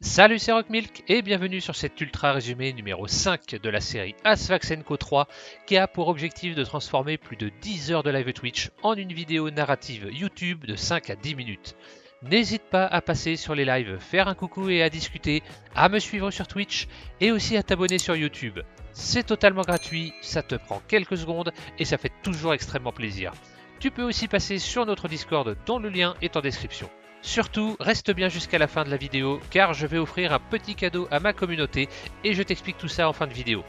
Salut, c'est Rockmilk et bienvenue sur cet ultra résumé numéro 5 de la série Asphax & Co 3 qui a pour objectif de transformer plus de 10 heures de live Twitch en une vidéo narrative YouTube de 5 à 10 minutes. N'hésite pas à passer sur les lives, faire un coucou et à discuter, à me suivre sur Twitch et aussi à t'abonner sur YouTube. C'est totalement gratuit, ça te prend quelques secondes et ça fait toujours extrêmement plaisir. Tu peux aussi passer sur notre Discord dont le lien est en description. Surtout, reste bien jusqu'à la fin de la vidéo car je vais offrir un petit cadeau à ma communauté et je t'explique tout ça en fin de vidéo.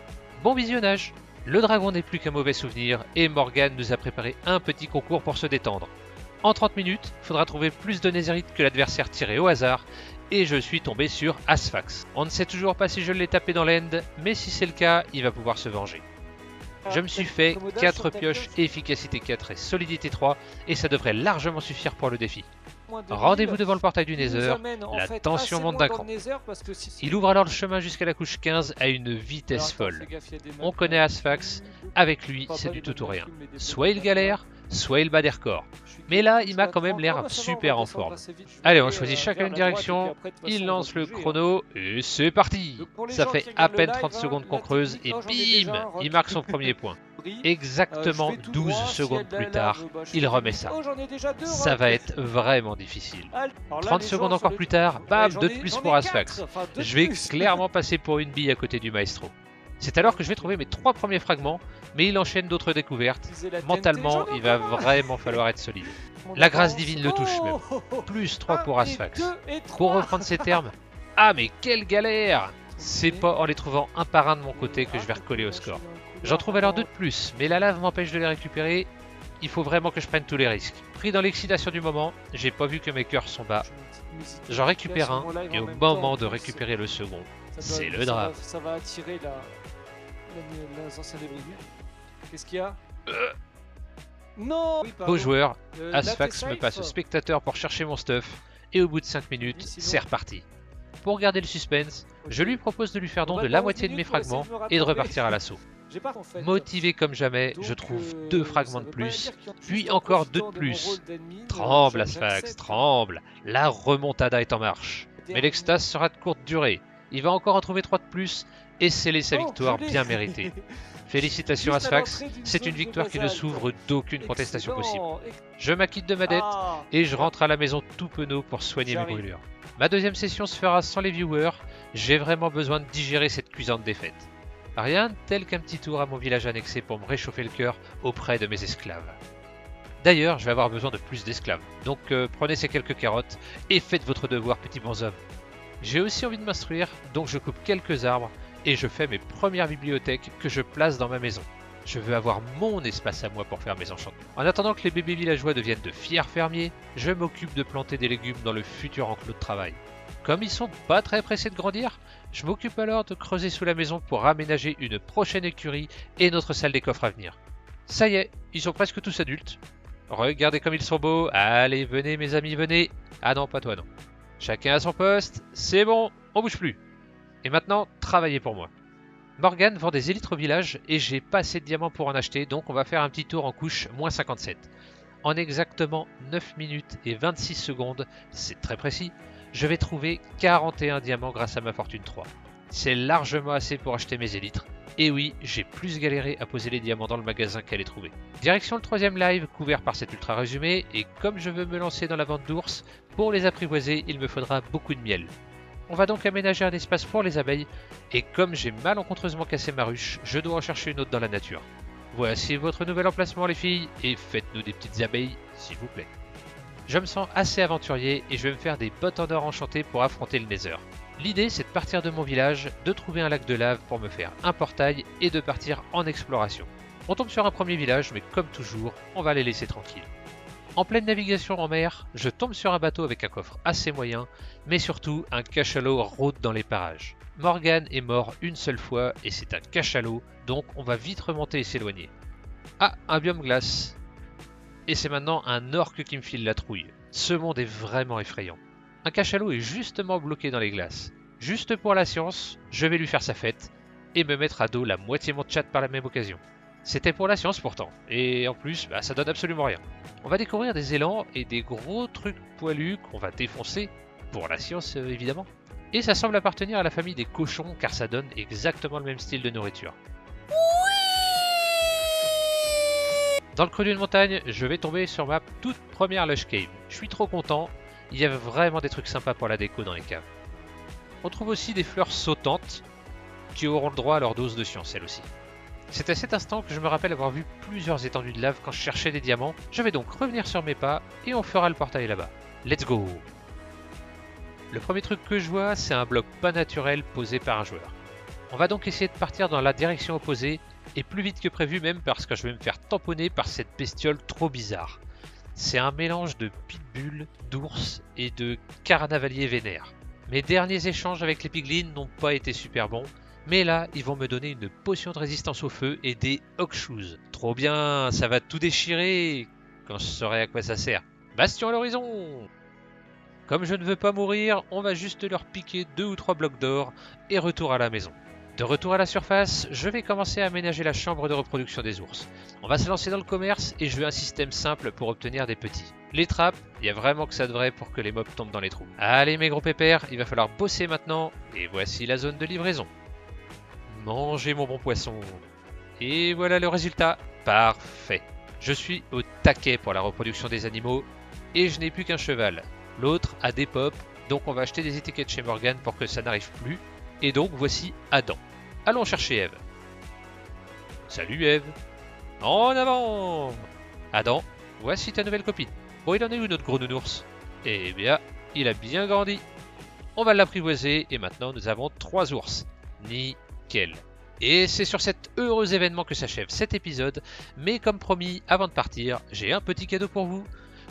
Bon visionnage! Le dragon n'est plus qu'un mauvais souvenir et Morgane nous a préparé un petit concours pour se détendre. En 30 minutes, il faudra trouver plus de Netherite que l'adversaire tiré au hasard et je suis tombé sur Asphax. On ne sait toujours pas si je l'ai tapé dans l'end, mais si c'est le cas, il va pouvoir se venger. Je me suis fait 4 pioches, efficacité 4 et solidité 3 et ça devrait largement suffire pour le défi. Rendez-vous devant le portail du Nether, la tension monte d'un cran. Il ouvre alors le chemin jusqu'à la couche 15 à une vitesse folle. On connaît Asphax, avec lui c'est du tout ou rien. Soit il galère, soit il bat des records. Mais là il m'a quand même l'air super en forme. Allez, on choisit chacun une direction, il lance le chrono et c'est parti. Ça fait à peine 30 secondes qu'on creuse et bim, il marque son premier point. Exactement 12 secondes plus tard, il remet ça. Ça va être vraiment difficile. 30 secondes encore plus tard, bam, 2 de plus pour Asphax. Je vais clairement passer pour une bille à côté du maestro. C'est alors que je vais trouver mes 3 premiers fragments, mais il enchaîne d'autres découvertes. Mentalement, il va vraiment falloir être solide. La grâce divine le touche même. Plus 3 pour Asphax. Pour reprendre ces termes, ah mais quelle galère! C'est pas en les trouvant un par un de mon côté que je vais recoller au score. J'en trouve alors 2 de plus, mais la lave m'empêche de les récupérer. Il faut vraiment que je prenne tous les risques. Pris dans l'excitation du moment, j'ai pas vu que mes cœurs sont bas. J'en récupère un, et au moment de récupérer le second, c'est le drame. Ça va attirer les anciens débris. Qu'est-ce qu'il y a Non Beau joueur, Asphax me passe spectateur pour chercher mon stuff, et au bout de 5 minutes, c'est reparti. Pour garder le suspense, je lui propose de lui faire don de la moitié de mes fragments et de repartir à l'assaut. Motivé comme jamais, je trouve 2 fragments de plus, puis encore 2 de plus. Tremble Asphax, tremble, la remontada est en marche. Mais l'extase sera de courte durée, il va encore en trouver 3 de plus et sceller sa victoire bien méritée. Félicitations Asphax, c'est une victoire qui ne s'ouvre d'aucune contestation possible. Je m'acquitte de ma dette et je rentre à la maison tout penaud pour soigner mes brûlures. Ma deuxième session se fera sans les viewers, j'ai vraiment besoin de digérer cette cuisante défaite. Rien de tel qu'un petit tour à mon village annexé pour me réchauffer le cœur auprès de mes esclaves. D'ailleurs, je vais avoir besoin de plus d'esclaves, donc prenez ces quelques carottes et faites votre devoir, petits bonshommes. J'ai aussi envie de m'instruire, donc je coupe quelques arbres et je fais mes premières bibliothèques que je place dans ma maison. Je veux avoir mon espace à moi pour faire mes enchantements. En attendant que les bébés villageois deviennent de fiers fermiers, je m'occupe de planter des légumes dans le futur enclos de travail. Comme ils sont pas très pressés de grandir, je m'occupe alors de creuser sous la maison pour aménager une prochaine écurie et notre salle des coffres à venir. Ça y est, ils sont presque tous adultes. Regardez comme ils sont beaux, allez venez mes amis, venez. Ah non, pas toi non. Chacun à son poste, c'est bon, on bouge plus. Et maintenant, travaillez pour moi. Morgane vend des élytres au village et j'ai pas assez de diamants pour en acheter, donc on va faire un petit tour en couche moins 57. En exactement 9 minutes et 26 secondes, c'est très précis, je vais trouver 41 diamants grâce à ma fortune 3. C'est largement assez pour acheter mes élytres. Et oui, j'ai plus galéré à poser les diamants dans le magasin qu'à les trouver. Direction le 3ème live couvert par cet ultra résumé, et comme je veux me lancer dans la vente d'ours, pour les apprivoiser, il me faudra beaucoup de miel. On va donc aménager un espace pour les abeilles, et comme j'ai malencontreusement cassé ma ruche, je dois en chercher une autre dans la nature. Voici votre nouvel emplacement les filles, et faites-nous des petites abeilles, s'il vous plaît. Je me sens assez aventurier et je vais me faire des bottes en or enchantées pour affronter le Nether. L'idée c'est de partir de mon village, de trouver un lac de lave pour me faire un portail et de partir en exploration. On tombe sur un premier village mais comme toujours, on va les laisser tranquilles. En pleine navigation en mer, je tombe sur un bateau avec un coffre assez moyen, mais surtout un cachalot rôde dans les parages. Morgane est mort une seule fois et c'est un cachalot, donc on va vite remonter et s'éloigner. Ah, un biome glace. Et c'est maintenant un orque qui me file la trouille. Ce monde est vraiment effrayant. Un cachalot est justement bloqué dans les glaces. Juste pour la science, je vais lui faire sa fête et me mettre à dos la moitié de mon chat par la même occasion. C'était pour la science pourtant, et en plus, ça donne absolument rien. On va découvrir des élans et des gros trucs poilus qu'on va défoncer, pour la science évidemment. Et ça semble appartenir à la famille des cochons car ça donne exactement le même style de nourriture. Dans le creux d'une montagne, je vais tomber sur ma toute première Lush Cave. Je suis trop content, il y avait vraiment des trucs sympas pour la déco dans les caves. On trouve aussi des fleurs sautantes qui auront le droit à leur dose de science elles aussi. C'est à cet instant que je me rappelle avoir vu plusieurs étendues de lave quand je cherchais des diamants. Je vais donc revenir sur mes pas et on fera le portail là-bas. Let's go! Le premier truc que je vois, c'est un bloc pas naturel posé par un joueur. On va donc essayer de partir dans la direction opposée, et plus vite que prévu même parce que je vais me faire tamponner par cette bestiole trop bizarre. C'est un mélange de pitbull, d'ours et de carnavalier vénère. Mes derniers échanges avec les piglins n'ont pas été super bons, mais là ils vont me donner une potion de résistance au feu et des Hawkshoes. Trop bien, ça va tout déchirer quand je saurai à quoi ça sert. Bastion à l'horizon! Comme je ne veux pas mourir, on va juste leur piquer 2 ou 3 blocs d'or et retour à la maison. De retour à la surface, je vais commencer à aménager la chambre de reproduction des ours. On va se lancer dans le commerce et je veux un système simple pour obtenir des petits. Les trappes, il y a vraiment que ça devrait pour que les mobs tombent dans les trous. Allez mes gros pépères, il va falloir bosser maintenant et voici la zone de livraison. Mangez mon bon poisson. Et voilà le résultat, parfait. Je suis au taquet pour la reproduction des animaux et je n'ai plus qu'un cheval. L'autre a des pops, donc on va acheter des étiquettes chez Morgan pour que ça n'arrive plus. Et donc voici Adam. Allons chercher Eve. Salut Eve. En avant. Adam, voici ta nouvelle copine. Bon, il en est où notre gros nounours? Eh bien, il a bien grandi. On va l'apprivoiser et maintenant nous avons 3 ours. Nickel. Et c'est sur cet heureux événement que s'achève cet épisode. Mais comme promis, avant de partir, j'ai un petit cadeau pour vous.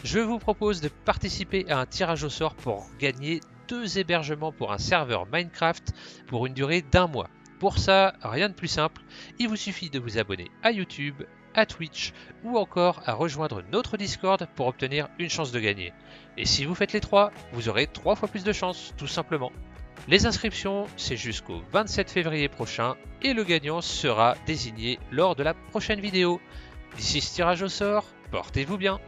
Je vous propose de participer à un tirage au sort pour gagner 2 hébergements pour un serveur Minecraft pour une durée d'1 mois. Pour ça, rien de plus simple, il vous suffit de vous abonner à YouTube, à Twitch ou encore à rejoindre notre Discord pour obtenir une chance de gagner. Et si vous faites les 3, vous aurez 3 fois plus de chance, tout simplement. Les inscriptions, c'est jusqu'au 27 février prochain et le gagnant sera désigné lors de la prochaine vidéo. D'ici ce tirage au sort, portez-vous bien.